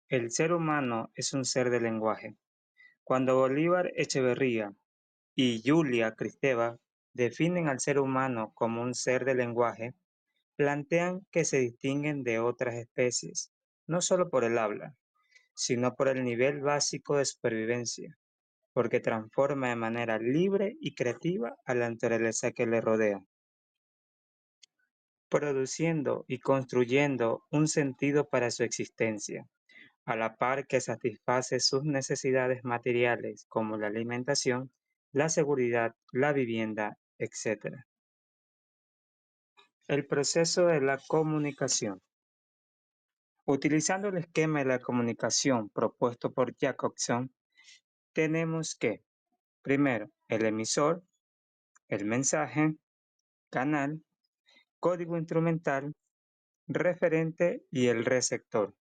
El ser humano es un ser de lenguaje. Cuando Bolívar Echeverría y Julia Kristeva definen al ser humano como un ser de lenguaje, plantean que se distinguen de otras especies, no solo por el habla, sino por el nivel básico de supervivencia, porque transforma de manera libre y creativa a la naturaleza que le rodea, produciendo y construyendo un sentido para su existencia, a la par que satisface sus necesidades materiales como la alimentación, la seguridad, la vivienda, etc. El proceso de la comunicación. Utilizando el esquema de la comunicación propuesto por Jacobson, tenemos que, primero, el emisor, el mensaje, canal, código instrumental, referente y el receptor.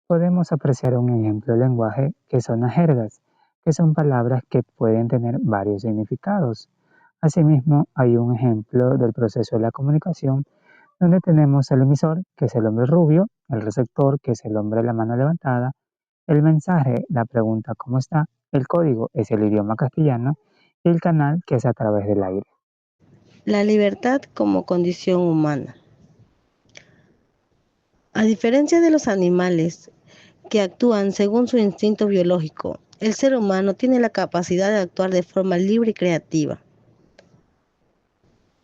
Podemos apreciar un ejemplo de lenguaje que son las jergas, que son palabras que pueden tener varios significados. Asimismo, hay un ejemplo del proceso de la comunicación donde tenemos el emisor, que es el hombre rubio, el receptor, que es el hombre de la mano levantada, el mensaje, la pregunta ¿cómo está?, el código es el idioma castellano y el canal, que es a través del aire. La libertad como condición humana. A diferencia de los animales que actúan según su instinto biológico, el ser humano tiene la capacidad de actuar de forma libre y creativa.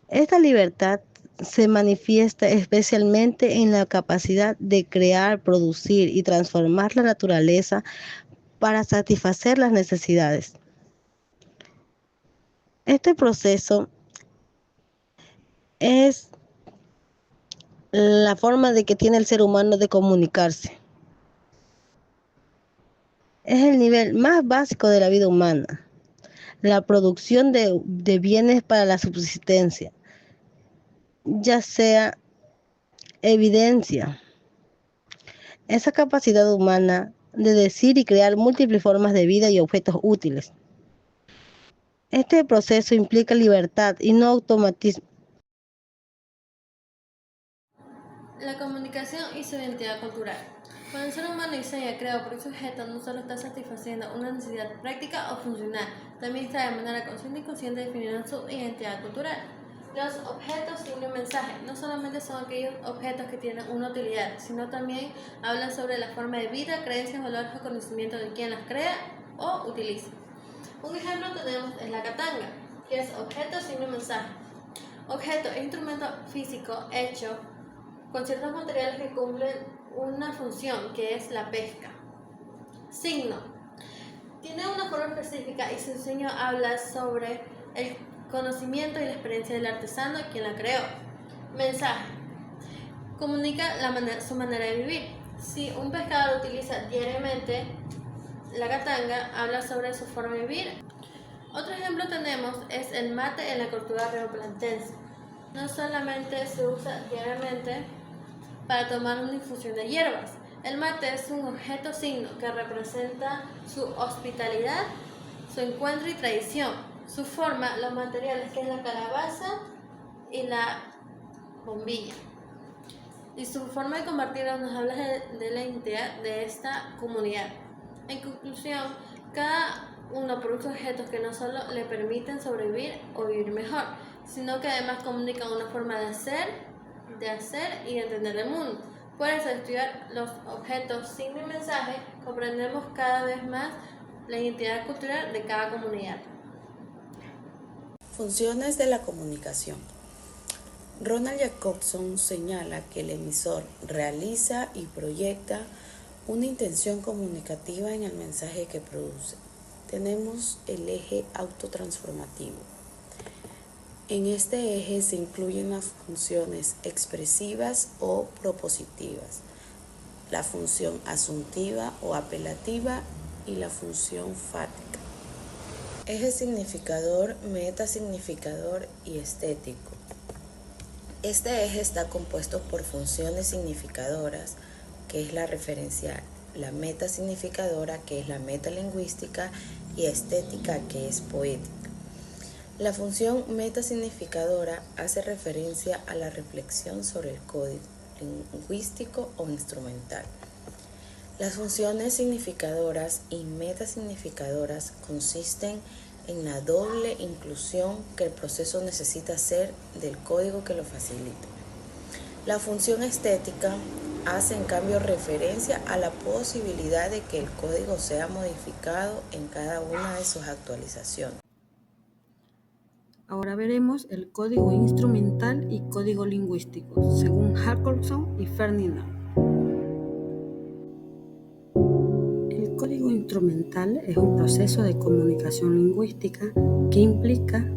Esta libertad se manifiesta especialmente en la capacidad de crear, producir y transformar la naturaleza para satisfacer las necesidades. Este proceso es la forma de que tiene el ser humano de comunicarse. Es el nivel más básico de la vida humana, la producción de bienes para la subsistencia, ya sea evidencia. Esa capacidad humana de decir y crear múltiples formas de vida y objetos útiles. Este proceso implica libertad y no automatismo. La comunicación y su identidad cultural. Cuando el ser humano diseña, crea o produce objetos, no solo está satisfaciendo una necesidad práctica o funcional, también está de manera consciente y inconsciente definiendo su identidad cultural. Los objetos tienen un mensaje, no solamente son aquellos objetos que tienen una utilidad, sino también hablan sobre la forma de vida, creencias, valores o conocimientos de quien las crea o utiliza. Un ejemplo tenemos es la katanga, que es objeto sin un mensaje. Objeto es instrumento físico hecho con ciertos materiales que cumplen una función, que es la pesca. Signo. Tiene una forma específica y su diseño habla sobre el conocimiento y la experiencia del artesano quien la creó. Mensaje. Comunica su manera de vivir. Si un pescador utiliza diariamente la katanga, habla sobre su forma de vivir. Otro ejemplo tenemos es el mate en la cultura rioplatense. No solamente se usa diariamente para tomar una infusión de hierbas. El mate es un objeto signo que representa su hospitalidad, su encuentro y tradición. Su forma, los materiales que es la calabaza y la bombilla. Y su forma de compartirlo nos habla de la identidad de esta comunidad. En conclusión, cada uno produce objetos que no solo le permiten sobrevivir o vivir mejor, sino que además comunican una forma de hacer y de entender el mundo. Por eso, al estudiar los objetos sin mensaje, comprendemos cada vez más la identidad cultural de cada comunidad. Funciones de la comunicación. Ronald Jacobson señala que el emisor realiza y proyecta una intención comunicativa en el mensaje que produce. Tenemos el eje autotransformativo. En este eje se incluyen las funciones expresivas o propositivas, la función asuntiva o apelativa y la función fática. Eje significador, metasignificador y estético. Este eje está compuesto por funciones significadoras, que es la referencial, la metasignificadora, que es la metalingüística, y estética, que es poética. La función metasignificadora hace referencia a la reflexión sobre el código lingüístico o instrumental. Las funciones significadoras y metasignificadoras consisten en la doble inclusión que el proceso necesita hacer del código que lo facilite. La función estética hace en cambio referencia a la posibilidad de que el código sea modificado en cada una de sus actualizaciones. Ahora veremos el código instrumental y código lingüístico, según Jacobson y Ferdinand. El código instrumental es un proceso de comunicación lingüística que implica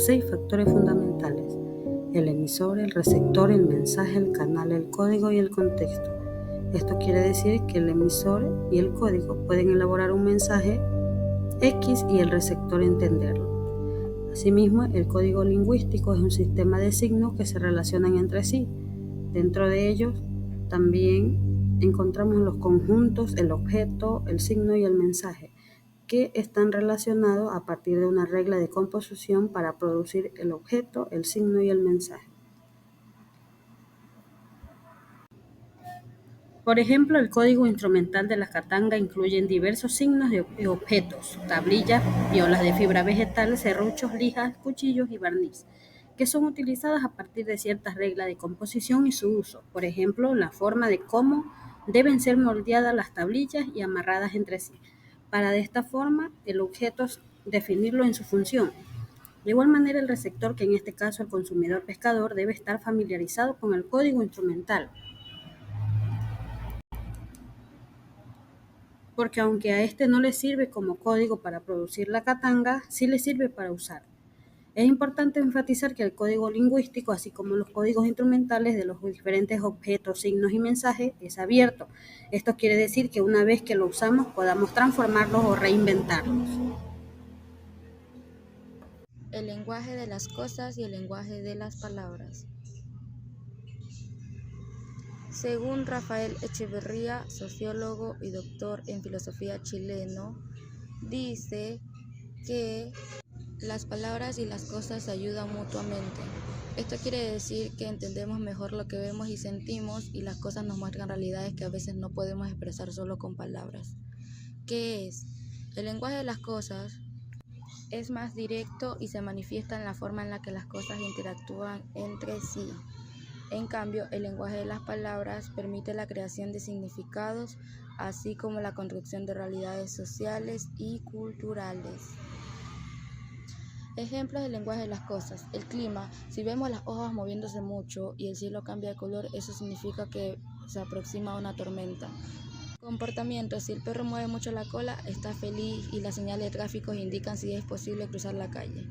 6 factores fundamentales: el emisor, el receptor, el mensaje, el canal, el código y el contexto. Esto quiere decir que el emisor y el código pueden elaborar un mensaje X y el receptor entenderlo. Asimismo, el código lingüístico es un sistema de signos que se relacionan entre sí. Dentro de ellos también encontramos los conjuntos, el objeto, el signo y el mensaje, que están relacionados a partir de una regla de composición para producir el objeto, el signo y el mensaje. Por ejemplo, el código instrumental de la katanga incluye diversos signos y objetos, tablillas, violas de fibra vegetal, serruchos, lijas, cuchillos y barniz, que son utilizadas a partir de ciertas reglas de composición y su uso. Por ejemplo, la forma de cómo deben ser moldeadas las tablillas y amarradas entre sí, para de esta forma el objeto definirlo en su función. De igual manera, el receptor, que en este caso el consumidor pescador, debe estar familiarizado con el código instrumental, porque aunque a este no le sirve como código para producir la katanga, sí le sirve para usar. Es importante enfatizar que el código lingüístico, así como los códigos instrumentales de los diferentes objetos, signos y mensajes, es abierto. Esto quiere decir que una vez que lo usamos podamos transformarlos o reinventarlos. El lenguaje de las cosas y el lenguaje de las palabras. Según Rafael Echeverría, sociólogo y doctor en filosofía chileno, dice que las palabras y las cosas se ayudan mutuamente. Esto quiere decir que entendemos mejor lo que vemos y sentimos, y las cosas nos muestran realidades que a veces no podemos expresar solo con palabras. ¿Qué es? El lenguaje de las cosas es más directo y se manifiesta en la forma en la que las cosas interactúan entre sí. En cambio, el lenguaje de las palabras permite la creación de significados, así como la construcción de realidades sociales y culturales. Ejemplos del lenguaje de las cosas. El clima. Si vemos las hojas moviéndose mucho y el cielo cambia de color, eso significa que se aproxima una tormenta. Comportamiento. Si el perro mueve mucho la cola, está feliz y las señales de tráfico indican si es posible cruzar la calle.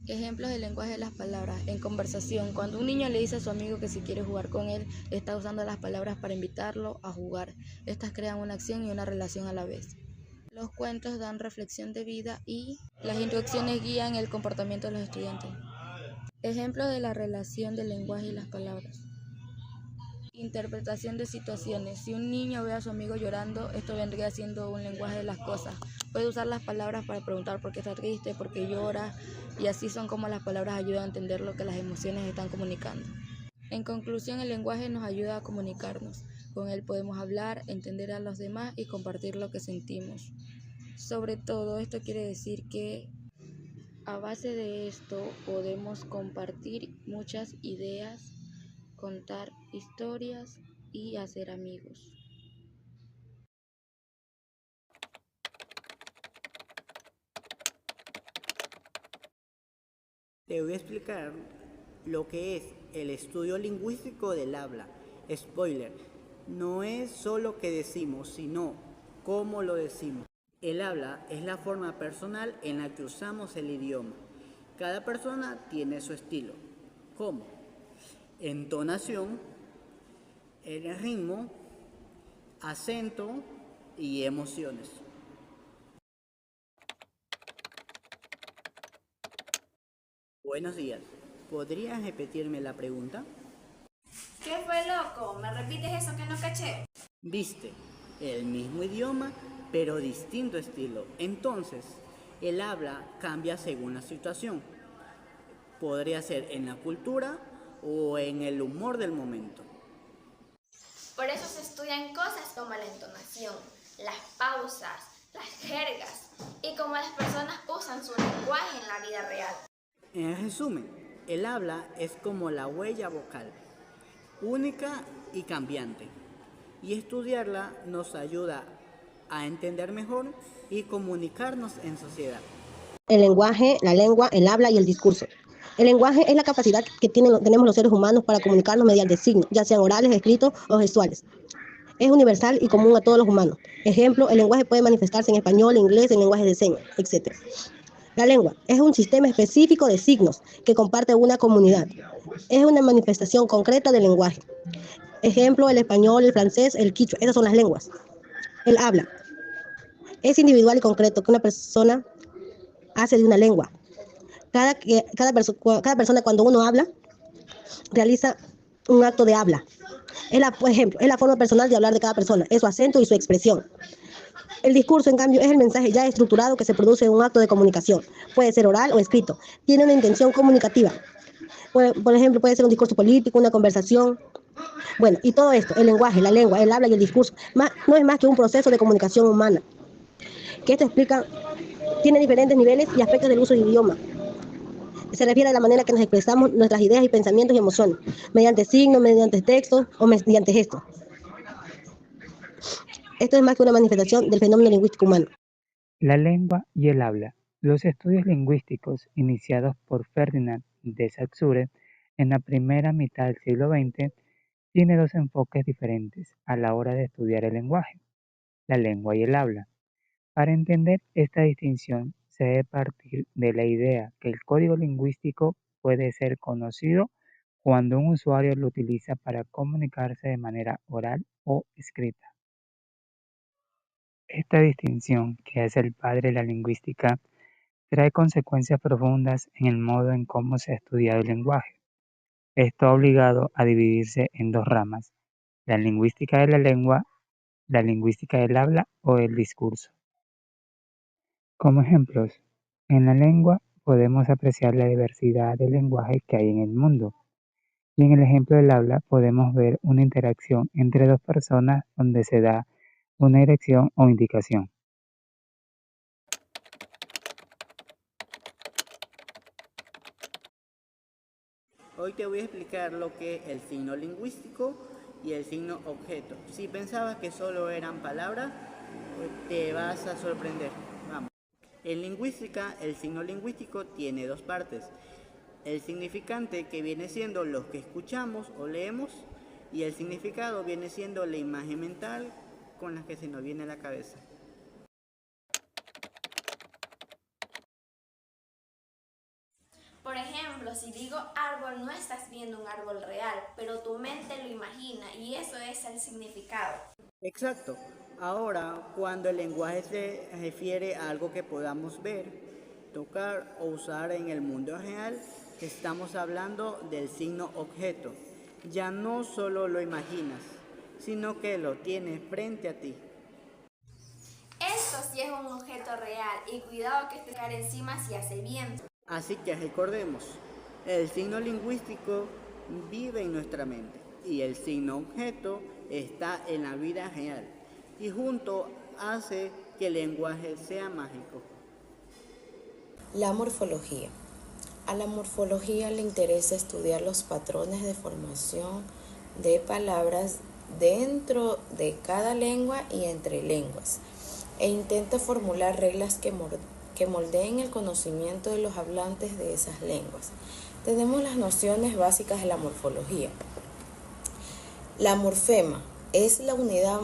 Ejemplos del lenguaje de las palabras. En conversación, cuando un niño le dice a su amigo que si quiere jugar con él, está usando las palabras para invitarlo a jugar. Estas crean una acción y una relación a la vez. Los cuentos dan reflexión de vida y las instrucciones guían el comportamiento de los estudiantes. Ejemplos de la relación del lenguaje y las palabras. Interpretación de situaciones. Si un niño ve a su amigo llorando, esto vendría siendo un lenguaje de las cosas. Puede usar las palabras para preguntar por qué está triste, por qué llora, y así son como las palabras ayudan a entender lo que las emociones están comunicando. En conclusión, el lenguaje nos ayuda a comunicarnos. Con él podemos hablar, entender a los demás y compartir lo que sentimos. Sobre todo, esto quiere decir que a base de esto podemos compartir muchas ideas, contar historias y hacer amigos. Te voy a explicar lo que es el estudio lingüístico del habla. Spoiler, no es solo que decimos, sino cómo lo decimos. El habla es la forma personal en la que usamos el idioma. Cada persona tiene su estilo. ¿Cómo? Entonación, el ritmo, acento y emociones. Buenos días. ¿Podrías repetirme la pregunta? ¿Qué fue, loco? ¿Me repites eso que no caché? Viste, el mismo idioma, pero distinto estilo. Entonces, el habla cambia según la situación. Podría ser en la cultura o en el humor del momento. Por eso se estudian cosas como la entonación, las pausas, las jergas y cómo las personas usan su lenguaje en la vida real. En resumen, el habla es como la huella vocal, única y cambiante, y estudiarla nos ayuda a entender mejor y comunicarnos en sociedad. El lenguaje, la lengua, el habla y el discurso. El lenguaje es la capacidad que tenemos los seres humanos para comunicarnos mediante signos, ya sean orales, escritos o gestuales. Es universal y común a todos los humanos. Ejemplo, el lenguaje puede manifestarse en español, inglés, en lenguaje de señas, etc. La lengua es un sistema específico de signos que comparte una comunidad. Es una manifestación concreta del lenguaje. Ejemplo, el español, el francés, el quichua. Esas son las lenguas. El habla es individual y concreto que una persona hace de una lengua. Cada persona cuando uno habla realiza un acto de habla. Por ejemplo, es la forma personal de hablar de cada persona, es su acento y su expresión. El discurso, en cambio, es el mensaje ya estructurado que se produce en un acto de comunicación. Puede ser oral o escrito. Tiene una intención comunicativa. Por ejemplo, puede ser un discurso político, una conversación. Bueno, y todo esto, el lenguaje, la lengua, el habla y el discurso, no es más que un proceso de comunicación humana. Que esto explica, tiene diferentes niveles y aspectos del uso del idioma. Se refiere a la manera que nos expresamos nuestras ideas y pensamientos y emociones, mediante signos, mediante textos o mediante gestos. Esto es más que una manifestación del fenómeno lingüístico humano. La lengua y el habla. Los estudios lingüísticos iniciados por Ferdinand de Saussure en la primera mitad del siglo XX tienen dos enfoques diferentes a la hora de estudiar el lenguaje, la lengua y el habla. Para entender esta distinción se debe partir de la idea que el código lingüístico puede ser conocido cuando un usuario lo utiliza para comunicarse de manera oral o escrita. Esta distinción, que es el padre de la lingüística, trae consecuencias profundas en el modo en cómo se ha estudiado el lenguaje. Esto ha obligado a dividirse en dos ramas, la lingüística de la lengua, la lingüística del habla o del discurso. Como ejemplos, en la lengua podemos apreciar la diversidad de lenguajes que hay en el mundo. Y en el ejemplo del habla podemos ver una interacción entre dos personas donde se da una dirección o indicación. Hoy te voy a explicar lo que es el signo lingüístico y el signo objeto. Si pensabas que solo eran palabras, te vas a sorprender. Vamos. En lingüística, el signo lingüístico tiene dos partes. El significante, que viene siendo lo que escuchamos o leemos, y el significado viene siendo la imagen mental con la que se nos viene a la cabeza. Por ejemplo, si digo árbol, no estás viendo un árbol real, pero tu mente lo imagina y eso es el significado. Exacto. Ahora, cuando el lenguaje se refiere a algo que podamos ver, tocar o usar en el mundo real, estamos hablando del signo objeto. Ya no solo lo imaginas, sino que lo tienes frente a ti. Esto sí es un objeto real y cuidado que te cae encima si hace viento. Así que recordemos, el signo lingüístico vive en nuestra mente y el signo objeto está en la vida real y junto hace que el lenguaje sea mágico. La morfología. A la morfología le interesa estudiar los patrones de formación de palabras dentro de cada lengua y entre lenguas e intenta formular reglas que moldeen el conocimiento de los hablantes de esas lenguas. Tenemos las nociones básicas de la morfología. La morfema es la unidad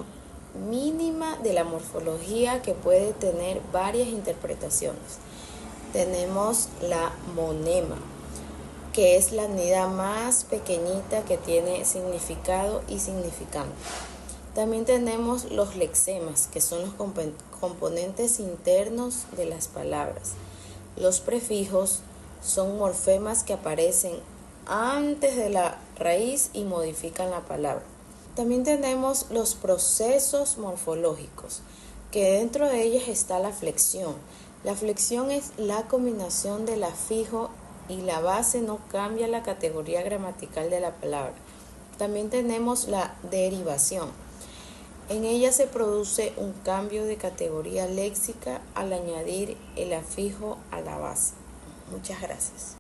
mínima de la morfología que puede tener varias interpretaciones. Tenemos la monema, que es la unidad más pequeñita que tiene significado y significante. También tenemos los lexemas, que son los componentes internos de las palabras. Los prefijos son morfemas que aparecen antes de la raíz y modifican la palabra. También tenemos los procesos morfológicos, que dentro de ellos está la flexión. La flexión es la combinación del afijo y la base no cambia la categoría gramatical de la palabra. También tenemos la derivación. En ella se produce un cambio de categoría léxica al añadir el afijo a la base. Muchas gracias.